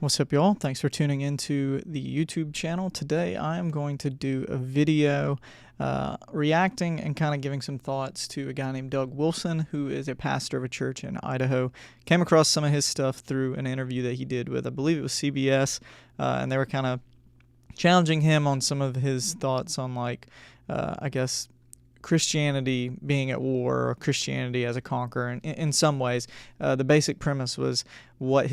What's up, y'all? Thanks for tuning into the YouTube channel. Today I am going to do a video reacting and kind of giving some thoughts to a guy named Doug Wilson, who is a pastor of a church in Idaho. Came across some of his stuff through an interview that he did with, I believe it was CBS, and they were kind of challenging him on some of his thoughts on, like, I guess, Christianity being at war, or Christianity as a conqueror. And in some ways, the basic premise was what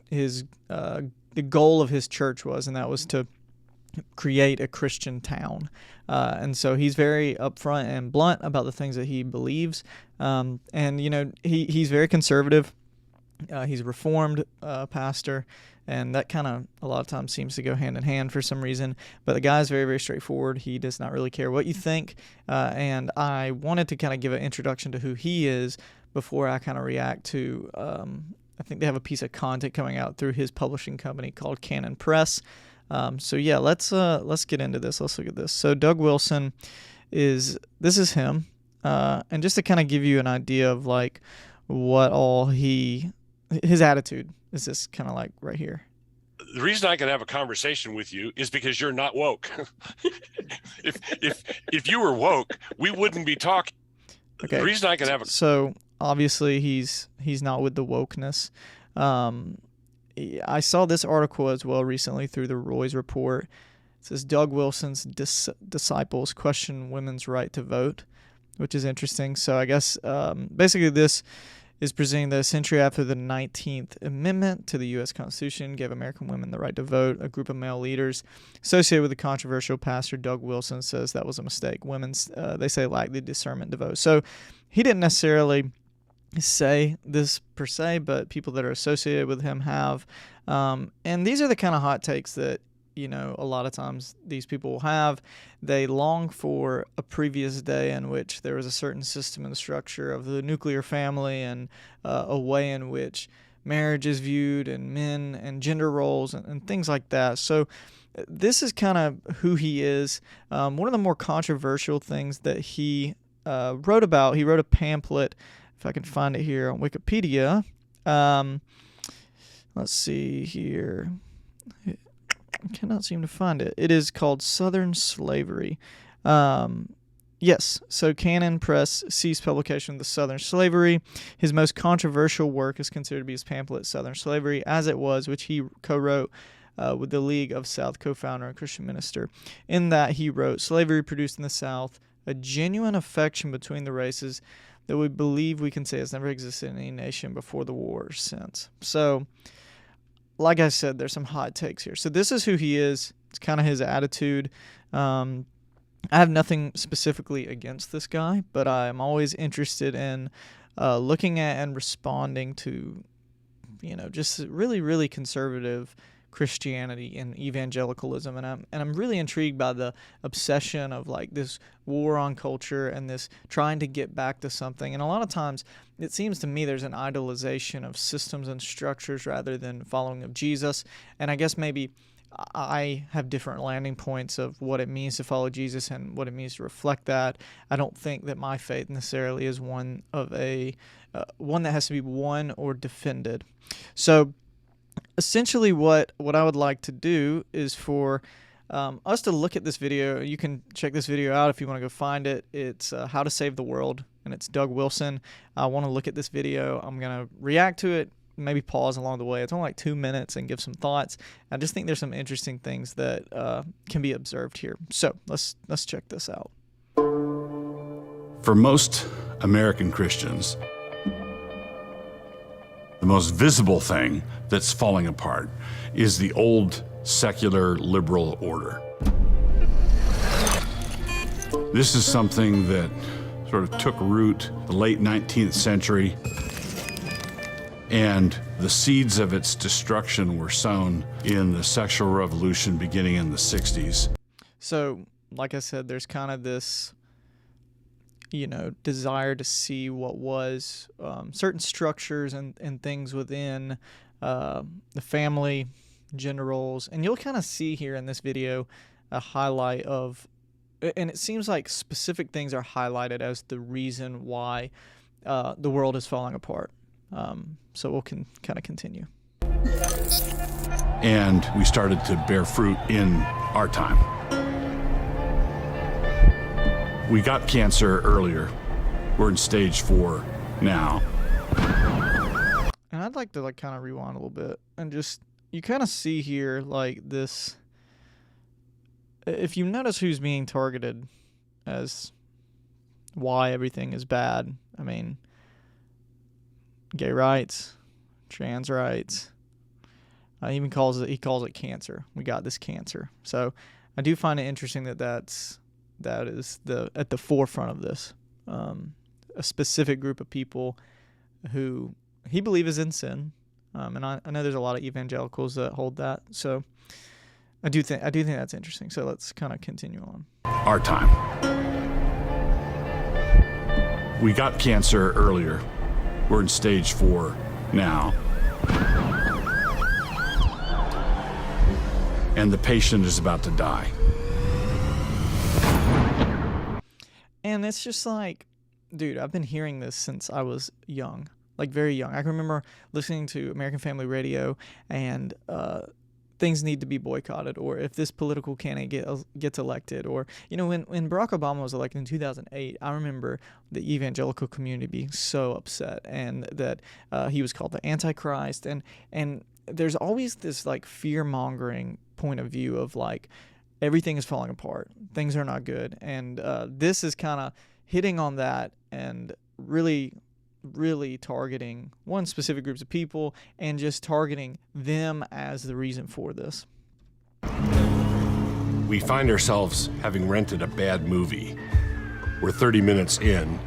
the goal of his church was, and that was to create a Christian town. And so he's very upfront and blunt about the things that he believes. And you know, he's very conservative. He's a Reformed pastor, and that kind of a lot of times seems to go hand in hand for some reason. But the guy's very, very straightforward. He does not really care what you think. And I wanted to kind of give an introduction to who he is before I kind of react to, I think they have a piece of content coming out through his publishing company called Canon Press. So yeah, let's get into this. Let's look at this. So Doug Wilson this is him. And just to kind of give you an idea of like what all his attitude is, this kind of like right here. The reason I can have a conversation with you is because you're not woke. if you were woke, we wouldn't be talking. Okay. The reason I can have So obviously he's not with the wokeness. I saw this article as well recently through the Roy's report. It says Doug Wilson's disciples question women's right to vote, which is interesting. So I guess basically this is presenting that a century after the 19th Amendment to the U.S. Constitution gave American women the right to vote, a group of male leaders associated with the controversial pastor Doug Wilson says that was a mistake. Women, they say, lack the discernment to vote. So he didn't necessarily say this per se, but people that are associated with him have. And these are the kind of hot takes that, you know, a lot of times these people will have. They long for a previous day in which there was a certain system and structure of the nuclear family, and a way in which marriage is viewed, and men and gender roles and things like that. So this is kind of who he is. One of the more controversial things that he wrote about, he wrote a pamphlet, if I can find it here on Wikipedia. Let's see here. I cannot seem to find it. It is called Southern Slavery. Yes, so Canon Press ceased publication of the Southern Slavery. His most controversial work is considered to be his pamphlet, Southern Slavery, as it was, which he co-wrote with the League of South co-founder and Christian minister. In that, he wrote, slavery produced in the South a genuine affection between the races that we believe we can say has never existed in any nation before the war or since. So, like I said, there's some hot takes here. So this is who he is. It's kind of his attitude. I have nothing specifically against this guy, but I'm always interested in looking at and responding to, you know, just really, really conservative Christianity and evangelicalism. And I'm really intrigued by the obsession of like this war on culture and this trying to get back to something. And a lot of times it seems to me there's an idolization of systems and structures rather than following of Jesus. And I guess maybe I have different landing points of what it means to follow Jesus and what it means to reflect that. I don't think that my faith necessarily is one of one that has to be won or defended. So essentially what I would like to do is for us to look at this video. You can check this video out if you want to go find it. It's How to Save the World, and it's Doug Wilson. I want to look at this video. I'm going to react to it, maybe pause along the way. It's only like 2 minutes, and give some thoughts. I just think there's some interesting things that can be observed here. So let's check this out. For most American Christians, the most visible thing that's falling apart is the old secular liberal order. This is something that sort of took root the late 19th century, and the seeds of its destruction were sown in the sexual revolution beginning in the 60s. So, like I said, there's kind of this, you know, desire to see what was certain structures and things within the family, gender roles. And you'll kind of see here in this video a highlight of, and it seems like specific things are highlighted as the reason why the world is falling apart. So we'll kind of continue. and we started to bear fruit in our time. We got cancer earlier. We're in stage 4 now. And I'd like to kind of rewind a little bit and just, you kind of see here this, if you notice who's being targeted as why everything is bad. I mean, gay rights, trans rights. He calls it cancer. We got this cancer. So I do find it interesting that is at the forefront of this. A specific group of people who he believes is in sin. And I know there's a lot of evangelicals that hold that. So I do think that's interesting. So let's kind of continue on. Our time. We got cancer earlier. We're in stage 4 now. And the patient is about to die. And it's just dude, I've been hearing this since I was young, very young. I can remember listening to American Family Radio and things need to be boycotted, or if this political candidate gets elected, or, when Barack Obama was elected in 2008, I remember the evangelical community being so upset, and that he was called the Antichrist, and there's always this fear-mongering point of view of everything is falling apart, things are not good, and this is kind of hitting on that and really targeting one specific groups of people and just targeting them as the reason for this. We find ourselves having rented a bad movie. We're 30 minutes in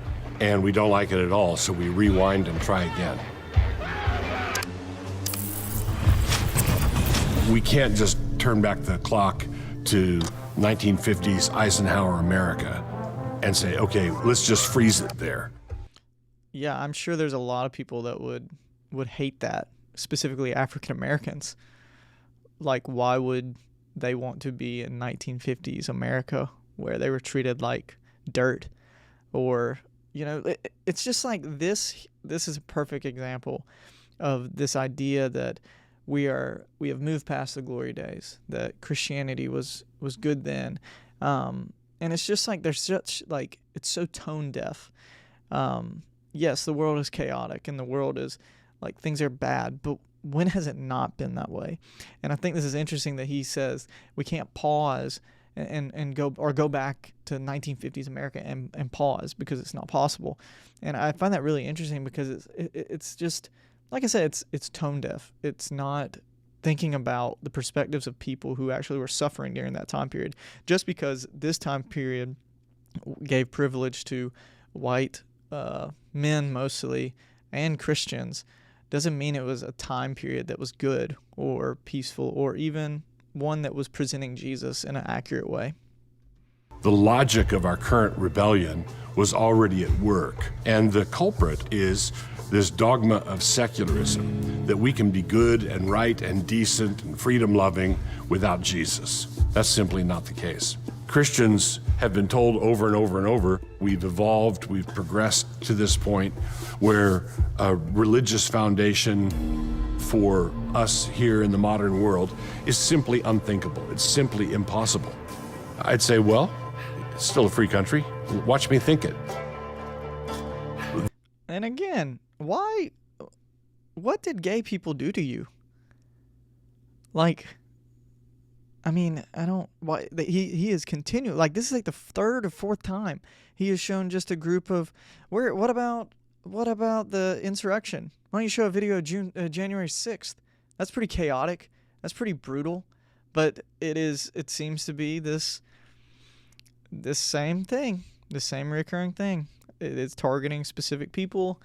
and we don't like it at all, so we rewind and try again. We can't just turn back the clock to 1950s Eisenhower America and say, okay, let's just freeze it there. Yeah, I'm sure there's a lot of people that would hate that, specifically African Americans. Why would they want to be in 1950s America where they were treated like dirt? Or, it's just this is a perfect example of this idea that we have moved past the glory days, that Christianity was good then. And it's just there's such, it's so tone deaf. Yes, the world is chaotic and the world is things are bad, but when has it not been that way? And I think this is interesting that he says we can't pause and go back to 1950s America and pause, because it's not possible. And I find that really interesting because it's just, like I said, it's tone deaf. It's not thinking about the perspectives of people who actually were suffering during that time period. Just because this time period gave privilege to white men mostly and Christians doesn't mean it was a time period that was good or peaceful or even one that was presenting Jesus in an accurate way. The logic of our current rebellion was already at work, and the culprit is this dogma of secularism, that we can be good and right and decent and freedom-loving without Jesus. That's simply not the case. Christians have been told over and over and over, we've evolved, we've progressed to this point where a religious foundation for us here in the modern world is simply unthinkable. It's simply impossible. I'd say, well, it's still a free country. Watch me think it. And again, what did gay people do to you? He is continuing. This is the third or fourth time he has shown just a group of what about the insurrection? Why don't you show a video of January 6th? That's pretty chaotic. That's pretty brutal. But it seems to be this same thing, the same recurring thing. It's targeting specific people,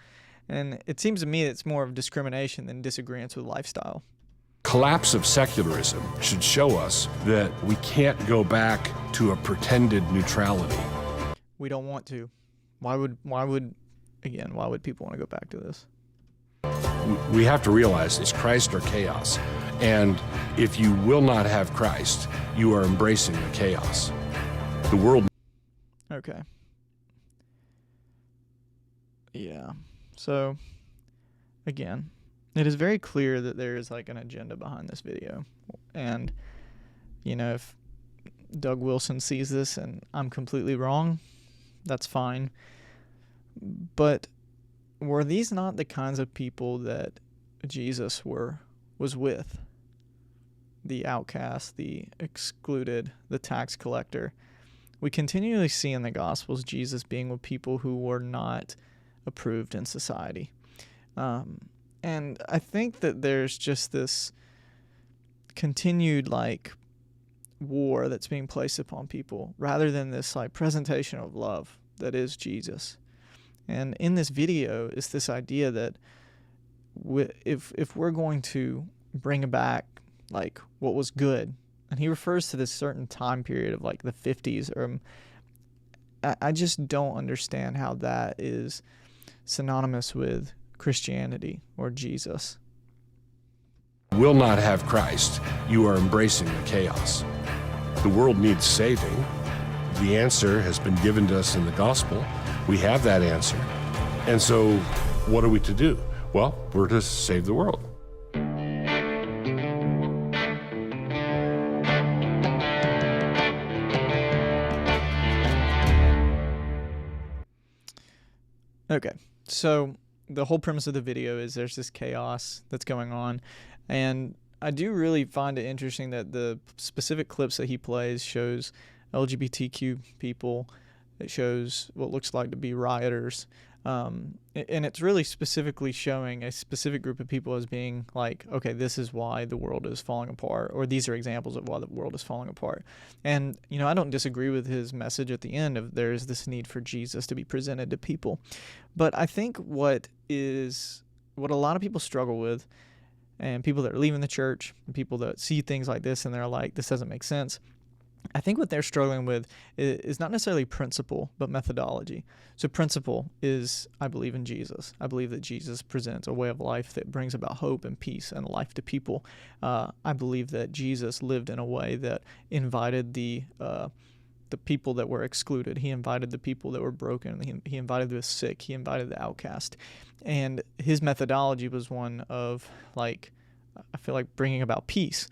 and it seems to me it's more of discrimination than disagreements with lifestyle. Collapse of secularism should show us that we can't go back to a pretended neutrality. We don't want to. Why would people want to go back to this? We have to realize it's Christ or chaos. And if you will not have Christ, you are embracing the chaos. The world. Okay. Yeah. So, again, it is very clear that there is like an agenda behind this video. And, if Doug Wilson sees this and I'm completely wrong, that's fine. But were these not the kinds of people that Jesus was with? The outcast, the excluded, the tax collector. We continually see in the Gospels Jesus being with people who were not approved in society. And I think that there's just this continued war that's being placed upon people rather than this presentation of love that is Jesus. And in this video is this idea that if we're going to bring back what was good, and he refers to this certain time period of the 50s, or I just don't understand how that is synonymous with Christianity or Jesus. Will not have Christ, you are embracing the chaos. The world needs saving. The answer has been given to us in the gospel. We have that answer. And so what are we to do? Well, we're to save the world. Okay, so the whole premise of the video is there's this chaos that's going on, and I do really find it interesting that the specific clips that he plays shows LGBTQ people. It shows what looks like to be rioters, and it's really specifically showing a specific group of people as being okay, this is why the world is falling apart, or these are examples of why the world is falling apart. And I don't disagree with his message at the end of there is this need for Jesus to be presented to people, but I think what a lot of people struggle with, and people that are leaving the church, and people that see things like this and they're like, this doesn't make sense. I think what they're struggling with is not necessarily principle, but methodology. So principle is, I believe in Jesus. I believe that Jesus presents a way of life that brings about hope and peace and life to people. I believe that Jesus lived in a way that invited the people that were excluded. He invited the people that were broken. He invited the sick. He invited the outcast. And his methodology was one of, I feel like, bringing about peace.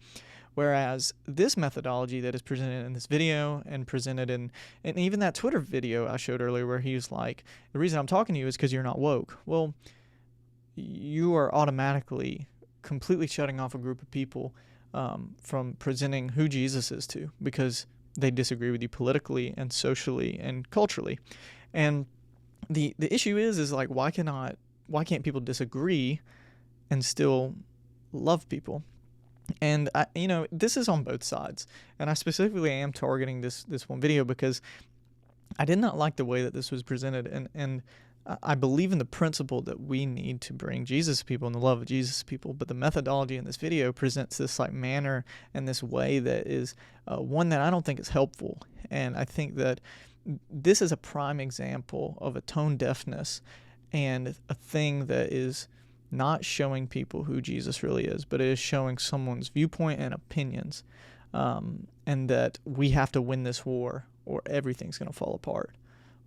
Whereas this methodology that is presented in this video and presented and even that Twitter video I showed earlier where he was like, the reason I'm talking to you is because you're not woke. Well, you are automatically completely shutting off a group of people from presenting who Jesus is to, because they disagree with you politically and socially and culturally. And the issue is why can't people disagree and still love people? And this is on both sides, and I specifically am targeting this one video because I did not like the way that this was presented, and I believe in the principle that we need to bring Jesus to people and the love of Jesus to people, but the methodology in this video presents this manner and this way that is one that I don't think is helpful. And I think that this is a prime example of a tone deafness and a thing that is not showing people who Jesus really is, but it is showing someone's viewpoint and opinions, and that we have to win this war or everything's going to fall apart.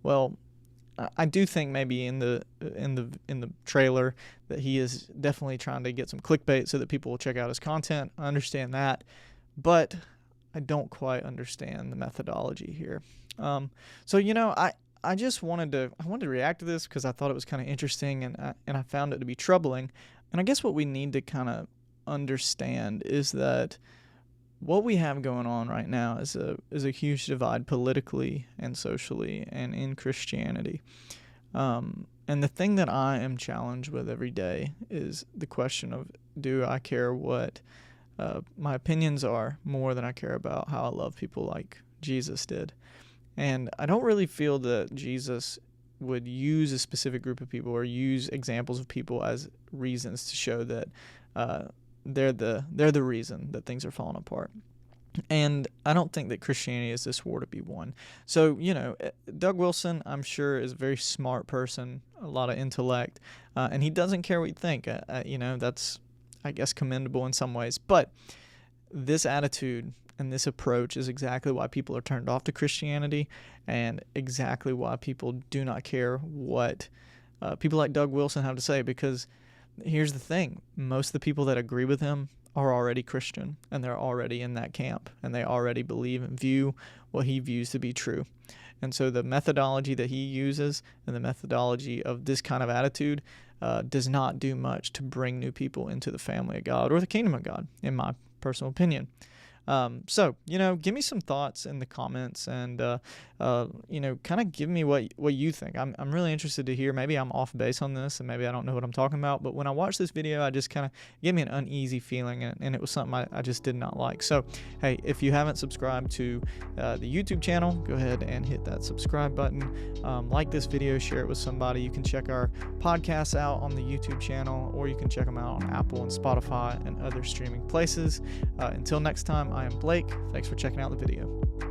Well, I do think maybe in the trailer that he is definitely trying to get some clickbait so that people will check out his content. I understand that, but I don't quite understand the methodology here. I just wanted to react to this because I thought it was kind of interesting, and I found it to be troubling. And I guess what we need to kind of understand is that what we have going on right now is a huge divide politically and socially and in Christianity. And the thing that I am challenged with every day is the question of, do I care what my opinions are more than I care about how I love people like Jesus did? And I don't really feel that Jesus would use a specific group of people or use examples of people as reasons to show that they're the reason that things are falling apart. And I don't think that Christianity is this war to be won. So, Doug Wilson, I'm sure, is a very smart person, a lot of intellect, and he doesn't care what you think. That's, I guess, commendable in some ways. But this attitude and this approach is exactly why people are turned off to Christianity, and exactly why people do not care what people like Doug Wilson have to say, because here's the thing. Most of the people that agree with him are already Christian, and they're already in that camp, and they already believe and view what he views to be true. And so the methodology that he uses and the methodology of this kind of attitude does not do much to bring new people into the family of God or the kingdom of God, in my personal opinion. So, give me some thoughts in the comments and, kind of give me what you think. I'm really interested to hear. Maybe I'm off base on this and maybe I don't know what I'm talking about, but when I watched this video, I just kind of gave me an uneasy feeling and it was something I just did not like. So, hey, if you haven't subscribed to the YouTube channel, go ahead and hit that subscribe button. Like this video, share it with somebody. You can check our podcasts out on the YouTube channel, or you can check them out on Apple and Spotify and other streaming places. Until next time, I am Blake. Thanks for checking out the video.